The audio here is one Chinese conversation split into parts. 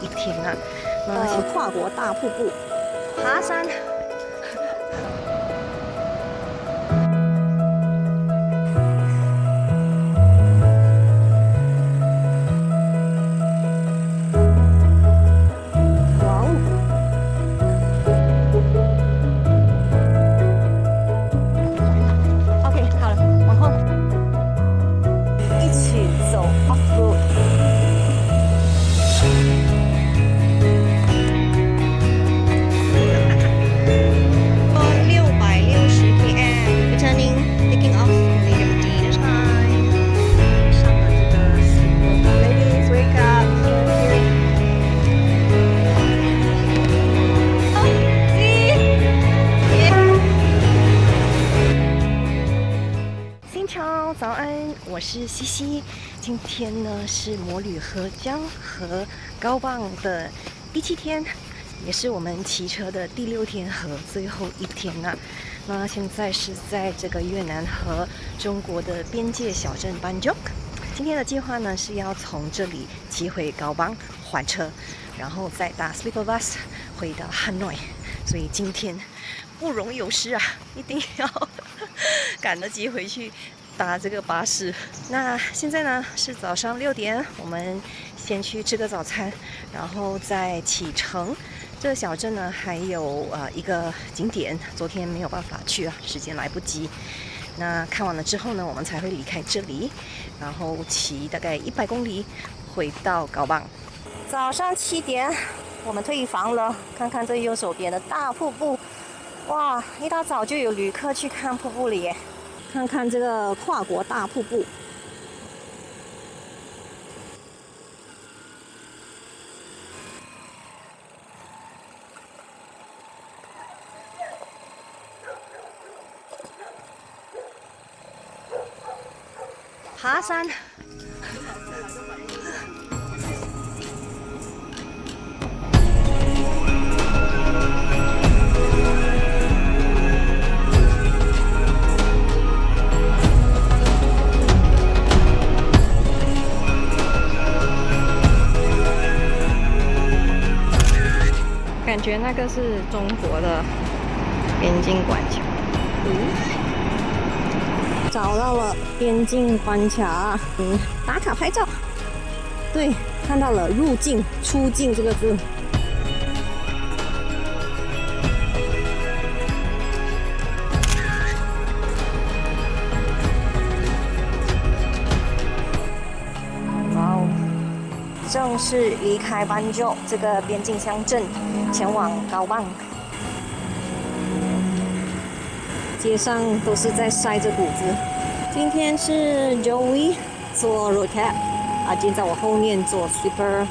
一天啊。那跨国大瀑布，爬山。早安，我是西西。今天呢是摩旅河江和高棒的第7天，也是我们骑车的第6天和最后一天啊。那现在是在这个越南和中国的边界小镇班竹。今天的计划呢是要从这里骑回高棒换车，然后再搭 sleeper bus 回到 Hanoi。所以今天不容有失啊，一定要赶得及回去搭这个巴士。那现在呢是早上6点，我们先去吃个早餐，然后再启程。这个小镇呢还有一个景点，昨天没有办法去啊，时间来不及。那看完了之后呢，我们才会离开这里，然后骑大概100公里回到高棒。早上7点，我们退房了。看看这右手边的大瀑布，哇！一大早就有旅客去看瀑布了耶。看看这个跨国大瀑布，爬山。感觉那个是中国的边境关卡。找到了边境关卡，打卡拍照。对，看到了入境、出境这个字。哇哦！正式离开班竹这个边境乡镇，前往高棒。街上都是在晒着谷子。今天是 Joey 做 road cab， 阿金在我后面做 sleeper。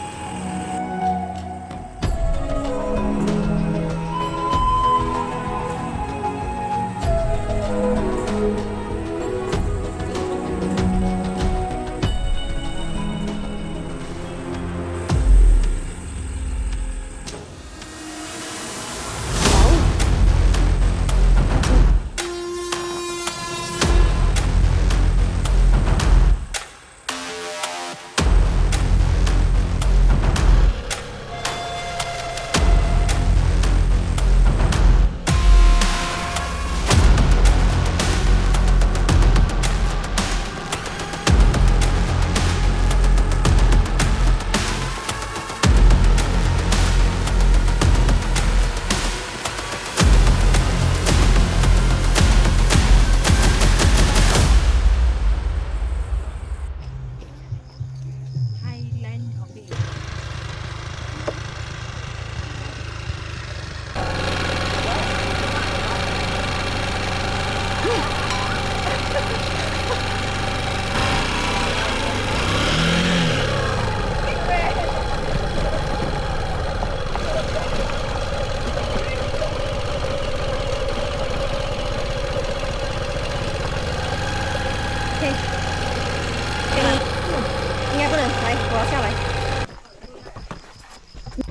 应该不能来，我要下来。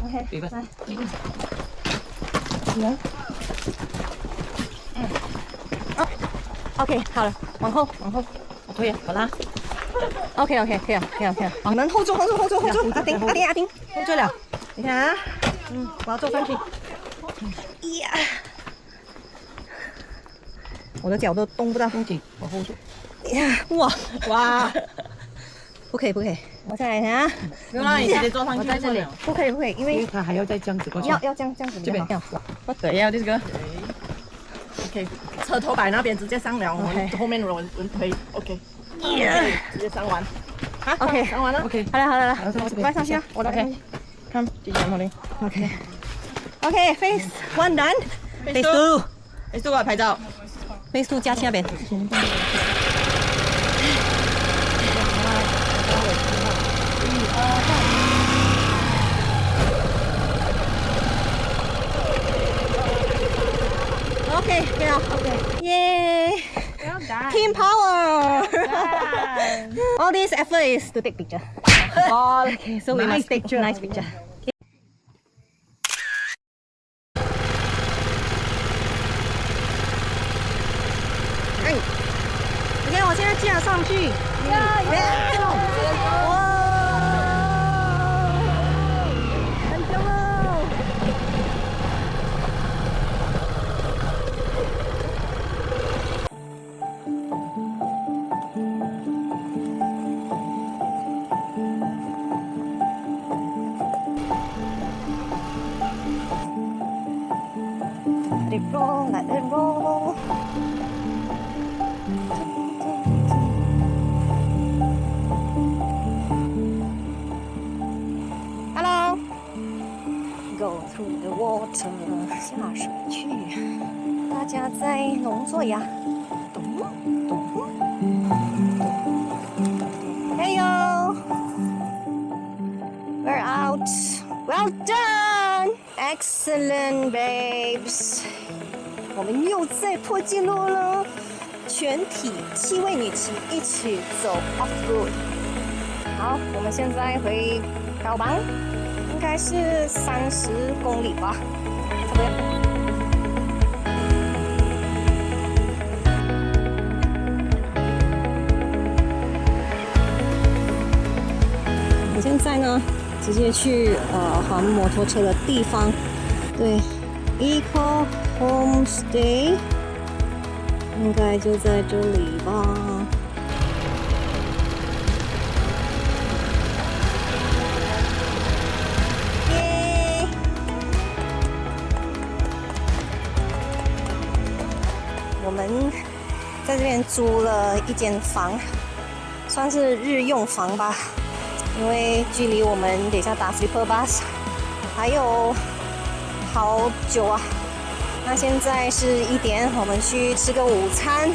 OK， 来，行。OK， 好了，往后，我推了，好啦。OK， 可以了。你们后座，阿丁，后座了。你看啊，我要坐上去。呀，我的脚都动不到。我 hold 住。呀，哇，不可以，我再来看啊。不用啦，你直接坐上去。我在这里，不可以，因因为为他还要再这样子过去。要这样子比较好。我对呀，这个。OK， 车头摆那边直接上了，我们后面轮推。OK， 直接上完。好 ，OK， 上完了。OK， 好了，我快上去啊！我来。看，继续往那里。OK，Phase One done，Phase Two，Phase Two 拍照。Phase Two 加去那边。OK， 耶 Well done. Team power! All this effort is to take picture. Okay, so we must take nice picture. OK， 我现在架上去。哇！很重哦。Let it roll. Hello. Go through the water. 下水去。大家在农作呀。咚咚。Hey yo. We're out. Well done. Excellent, babes. 我们又在破纪录了，全体7位女骑一起走 off road。好，我们现在回高榜，应该是30公里吧，差不多。我现在呢，直接去还摩托车的地方，对 ，Eco Homestay 应该就在这里吧。耶！我们在这边租了一间房，算是日用房吧，因为距离我们等一下打 Sleeper Bus 还有好久啊。那现在是1点，我们去吃个午餐。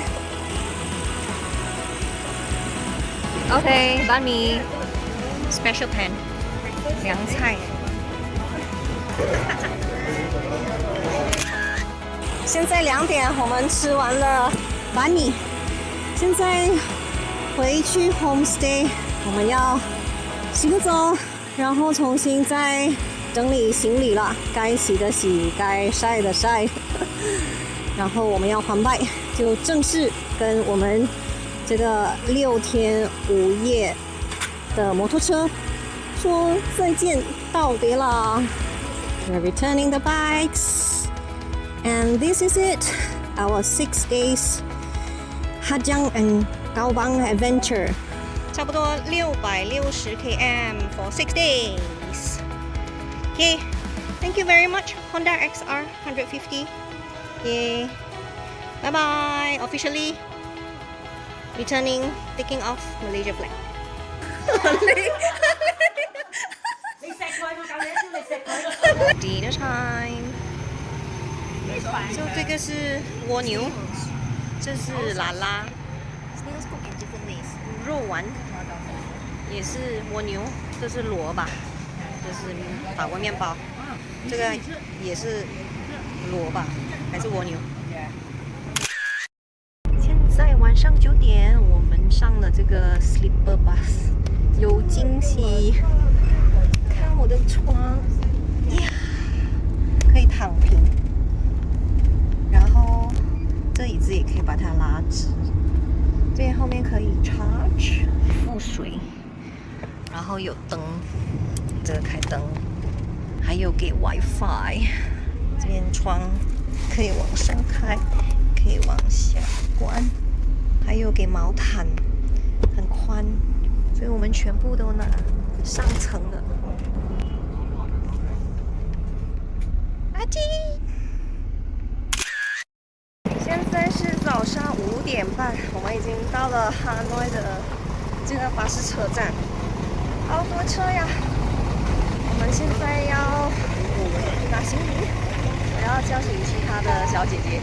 OK， banh mi special pan 凉菜。现在2点，我们吃完了banh mi，现在回去 homestay， 我们要洗个澡，然后重新再整理行李了，该洗的洗，该晒的晒，然后我们要还拜，就正式跟我们这个6天5夜的摩托车说再见，道别啦。We're returning the bikes, and this is it, our 6 days Hajang and Kaobang adventure. 差不多660 km for 6 days. Okay, thank you very much, Honda XR 150. Okay, bye bye. Officially returning, taking off Malaysia flag. Dinner time. 就这个是蜗牛，这是拉拉，肉丸也是蜗牛，这是萝卜。这是法国面包，这个也是萝卜还是蜗牛？现在晚上9点，我们上了这个 Sleeper Bus， 有惊喜！看我的床呀，可以躺平，然后这椅子也可以把它拉直，这后面可以 charge 附水，然后有灯。这个开灯，还有给 WiFi， 这边窗可以往上开，可以往下关，还有给毛毯，很宽，所以我们全部都拿上层的。阿基，现在是早上5点半，我们已经到了哈诺的这个巴士车站，好多车呀！我们现在要拿行李，我要叫醒其他的小姐姐。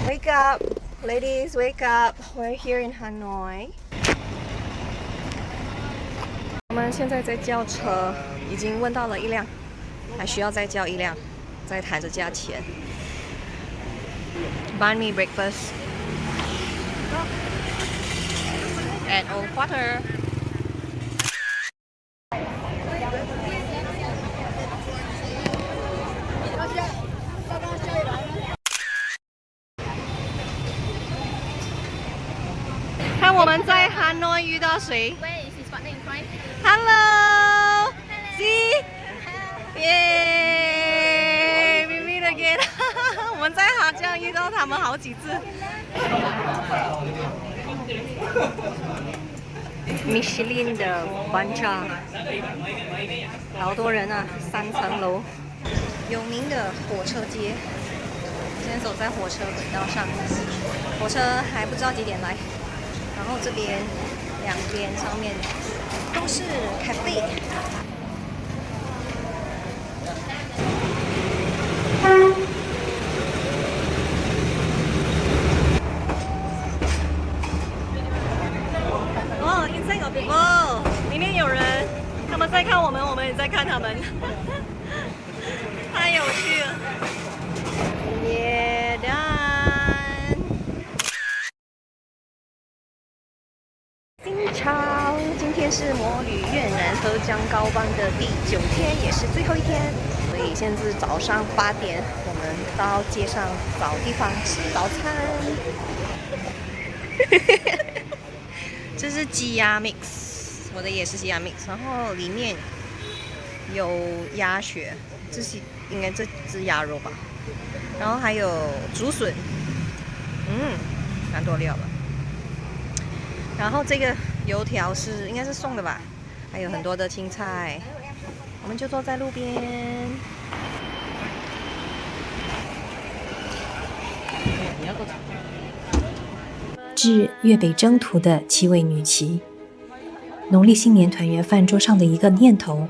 Wake up, ladies, wake up! We're here in Hanoi. 我们现在在叫车，已经问到了1辆，还需要再叫1辆，再谈着价钱。Banh mi breakfast and old quarter. 看我们在哈诺遇到谁 ？Hello, see, yeah, we meet again. 我们在哈江遇到他们好几次。米其林的班长，好多人啊，3层楼，有名的火车街。现在走在火车轨道上，火车还不知道几点来。然后这边两边上面都是咖啡。哦 ，inside of people， 里面有人，他们在看我们，我们也在看他们，太有趣了。Yeah, done。新潮，今天是摩旅越南合江高邦的第9天，也是最后一天。所以现在是早上8点，我们到街上找地方吃早餐。这是鸡鸭 mix， 我的也是鸡鸭 mix， 然后里面有鸭血，这是应该这只鸭肉吧，然后还有竹笋，蛮多料的。然后这个油条是应该是送的吧，还有很多的青菜，我们就坐在路边。致粤北征途的7位女骑，农历新年团圆饭桌上的一个念头，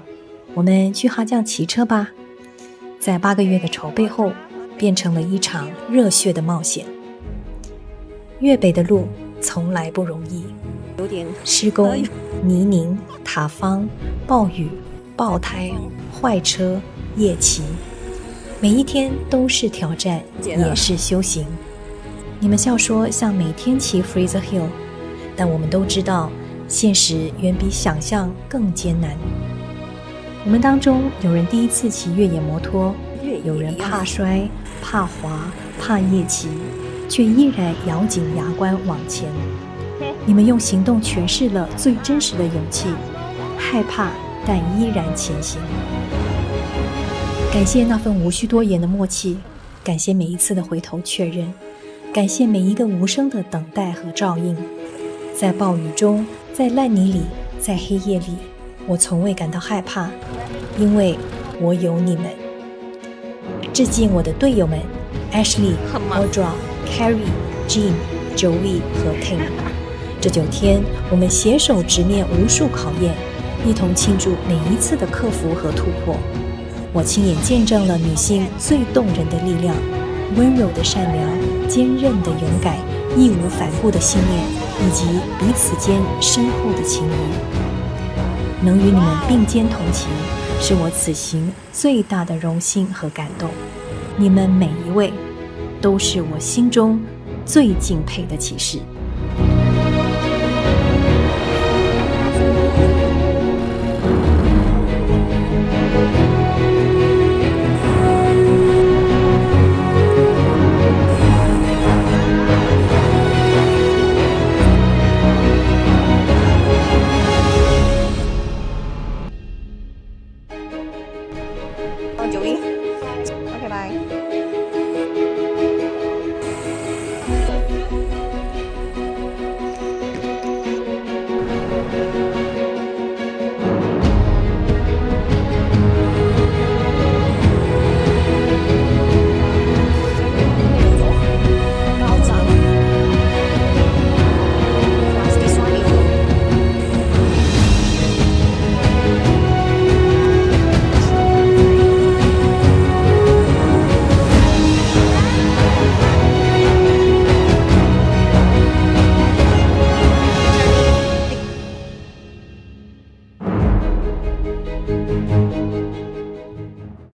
我们去哈江骑车吧。在8个月的筹备后，变成了一场热血的冒险。粤北的路从来不容易，有点施工、泥泞、塌方、暴雨、爆胎、坏车、夜骑，每一天都是挑战，也是修行。你们笑说像每天骑 Fraser Hill， 但我们都知道，现实远比想象更艰难。我们当中有人第一次骑越野摩托，有人怕摔、怕滑、怕夜骑，却依然咬紧牙关往前。你们用行动诠释了最真实的勇气，害怕但依然前行。感谢那份无需多言的默契，感谢每一次的回头确认，感谢每一个无声的等待和照应。在暴雨中，在烂泥里，在黑夜里，我从未感到害怕，因为我有你们。致敬我的队友们 Ashley、Audra、Carrie、Jean、Joey 和 Tim。这9天，我们携手直面无数考验，一同庆祝每一次的克服和突破。我亲眼见证了女性最动人的力量，温柔的善良，坚韧的勇敢，义无反顾的信念，以及彼此间深厚的情谊。能与你们并肩同骑，是我此行最大的荣幸和感动。你们每一位，都是我心中最敬佩的骑士。到9音。OK，拜。